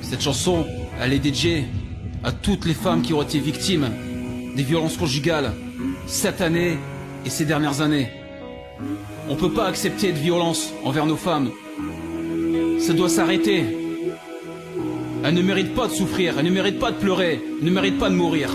Cette chanson, elle est dédiée à toutes les femmes qui ont été victimes des violences conjugales cette année et ces dernières années. On peut pas accepter de violence envers nos femmes. Ça doit s'arrêter. Elles ne méritent pas de souffrir, elles ne méritent pas de pleurer, elles ne méritent pas de mourir.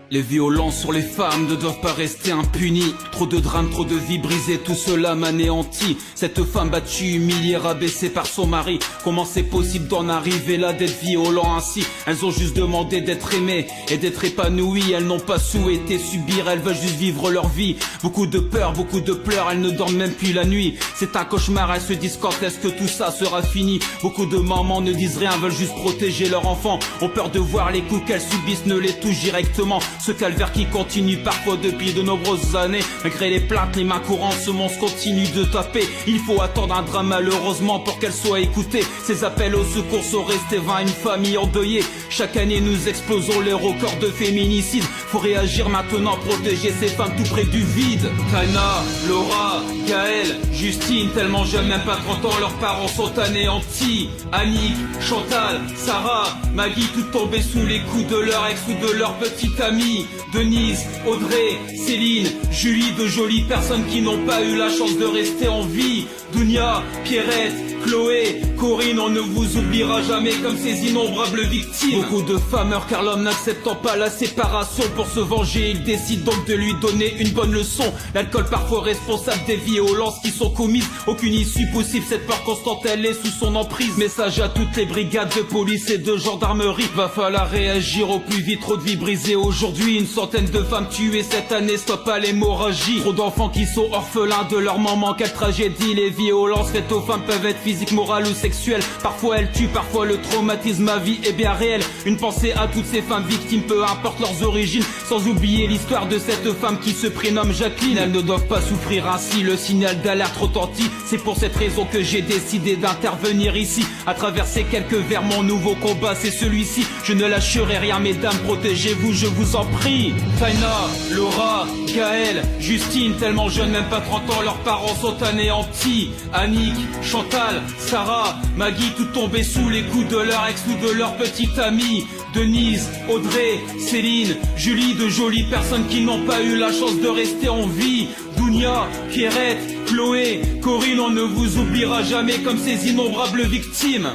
Les violences sur les femmes ne doivent pas rester impunies. Trop de drames, trop de vies brisées, tout cela m'anéantit. Cette femme battue, humiliée, rabaissée par son mari. Comment c'est possible d'en arriver là, d'être violent ainsi? Elles ont juste demandé d'être aimées et d'être épanouies. Elles n'ont pas souhaité subir, elles veulent juste vivre leur vie. Beaucoup de peur, beaucoup de pleurs, elles ne dorment même plus la nuit. C'est un cauchemar, elles se disent quand est-ce que tout ça sera fini. Beaucoup de mamans ne disent rien, veulent juste protéger leur enfant. Ont peur de voir les coups qu'elles subissent, ne les touchent directement. Ce calvaire qui continue parfois depuis de nombreuses années. Malgré les plaintes, les mains courantes, ce monstre continue de taper. Il faut attendre un drame malheureusement pour qu'elle soit écoutée. Ces appels au secours sont restés vains, une famille endeuillée. Chaque année nous explosons les records de féminicide. Faut réagir maintenant, protéger ces femmes tout près du vide. Taina, Laura, Gaëlle, Justine, tellement jeunes, même pas 30 ans, leurs parents sont anéantis. Annick, Chantal, Sarah, Maggie, toutes tombées sous les coups de leur ex ou de leur petite amie. Denise, Audrey, Céline, Julie, de jolies personnes qui n'ont pas eu la chance de rester en vie. Dounia, Pierrette, Chloé, Corinne, on ne vous oubliera jamais comme ces innombrables victimes. Beaucoup de femmes meurent car l'homme n'acceptant pas la séparation. Pour se venger, il décide donc de lui donner une bonne leçon. L'alcool parfois responsable des violences qui sont commises. Aucune issue possible, cette peur constante elle est sous son emprise. Message à toutes les brigades de police et de gendarmerie. Va falloir réagir au plus vite, trop de vies brisées aujourd'hui. Une centaine de femmes tuées cette année, stop à l'hémorragie. Trop d'enfants qui sont orphelins de leur maman, quelle tragédie. Les violences faites aux femmes peuvent être physiques, morales ou sexuelles. Parfois elles tuent, parfois le traumatisme à vie est bien réel. Une pensée à toutes ces femmes victimes, peu importe leurs origines. Sans oublier l'histoire de cette femme qui se prénomme Jacqueline. Elles ne doivent pas souffrir ainsi, le signal d'alerte retentit. C'est pour cette raison que j'ai décidé d'intervenir ici. À travers ces quelques vers, mon nouveau combat c'est celui-ci. Je ne lâcherai rien mesdames, protégez-vous, je vous en prie. Taina, Laura, Gaëlle, Justine, tellement jeunes, même pas 30 ans, leurs parents sont anéantis. Annick, Chantal, Sarah, Maggie, toutes tombées sous les coups de leur ex ou de leur petite amie. Denise, Audrey, Céline, Julie, de jolies personnes qui n'ont pas eu la chance de rester en vie. Dounia, Pierrette, Chloé, Corinne, on ne vous oubliera jamais comme ces innombrables victimes.